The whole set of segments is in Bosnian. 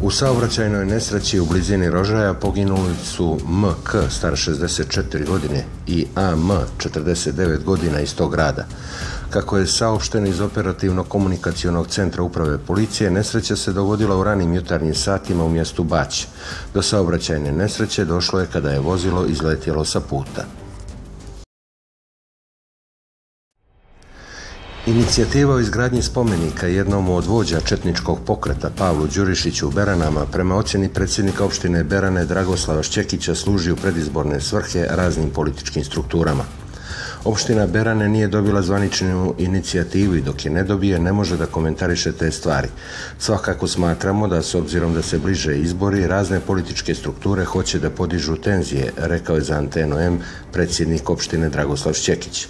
U saobraćajnoj nesreći u blizini Rožaja poginuli su M.K. star 64 godine i A.M. 49 godina iz tog grada. Kako je saopšteno iz operativno-komunikacionog centra uprave policije, nesreća se dogodila u ranim jutarnjim satima u mjestu Bać. Do saobraćajne nesreće došlo je kada je vozilo izletjelo sa puta. Inicijativa o izgradnji spomenika jednom od vođa četničkog pokreta Pavlu Đurišiću u Beranama prema ocjeni predsjednika opštine Berane Dragoslava Šćekića služi u predizborne svrhe raznim političkim strukturama. Opština Berane nije dobila zvaničnu inicijativu i dok je ne dobije ne može da komentariše te stvari. Svakako smatramo da s obzirom da se bliže izbori, razne političke strukture hoće da podižu tenzije, rekao je za Antenu M predsjednik opštine Dragoslav Šćekić.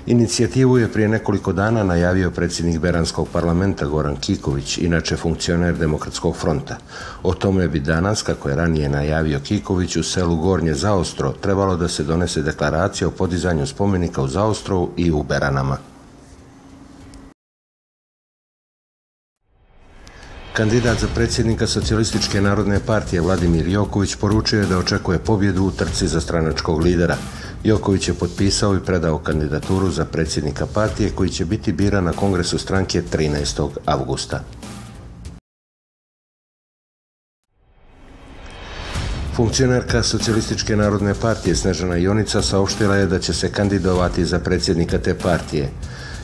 Inicijativu je prije nekoliko dana najavio predsjednik Beranskog parlamenta Goran Kiković, inače funkcioner Demokratskog fronta. O tome bi danas, kako je ranije najavio Kiković, u selu Gornje Zaostro trebalo da se donese deklaracija o podizanju spomenika u Zaostrovu i u Beranama. Kandidat za predsjednika Socijalističke narodne partije Vladimir Joković poručio je da očekuje pobjedu u trci za stranačkog lidera. Joković je potpisao i predao kandidaturu za predsjednika partije koji će biti biran na kongresu stranke 13. avgusta. Funkcionerka Socijalističke narodne partije Snežana Jonica saopštila je da će se kandidovati za predsjednika te partije.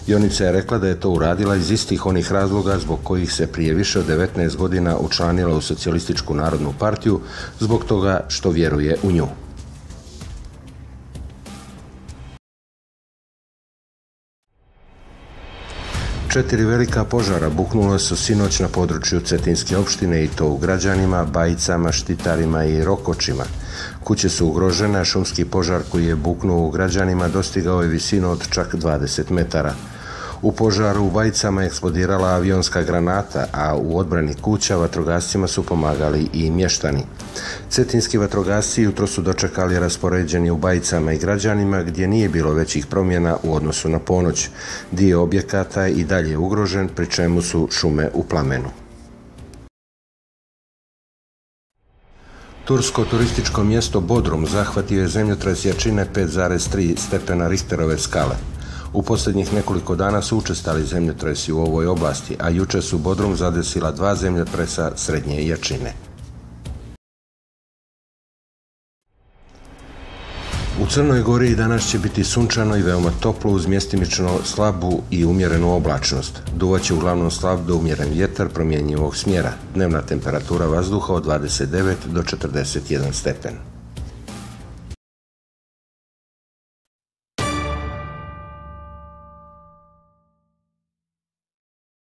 Jonica je rekla da je to uradila iz istih onih razloga zbog kojih se prije više od 19 godina učlanila u Socijalističku narodnu partiju, zbog toga što vjeruje u nju. Četiri velika požara buknula su sinoć na području Cetinske opštine i to u Građanima, Bajicama, Štitarima i Rokočima. Kuće su ugrožene, a šumski požar koji je buknuo u Građanima dostigao je visinu od čak 20 metara. U požaru u Bajicama je eksplodirala avionska granata, a u odbrani kuća vatrogascima su pomagali i mještani. Cetinski vatrogasci jutro su dočekali raspoređeni u Bajicama i Građanima gdje nije bilo većih promjena u odnosu na ponoć. Dio objekata je i dalje ugrožen, pri čemu su šume u plamenu. Tursko turističko mjesto Bodrum zahvatio je zemljotres jačine 5,3 stepena Richterove skale. U posljednjih nekoliko dana su učestali zemljotresi u ovoj oblasti, a jučer su Bodrum zadesila 2 zemljotresa srednje jačine. U Crnoj Gori danas će biti sunčano i veoma toplo uz mjestimično slabu i umjerenu oblačnost. Duvaće uglavnom slab do umjeren vjetar promjenjivog smjera. Dnevna temperatura vazduha od 29 do 41 stepen.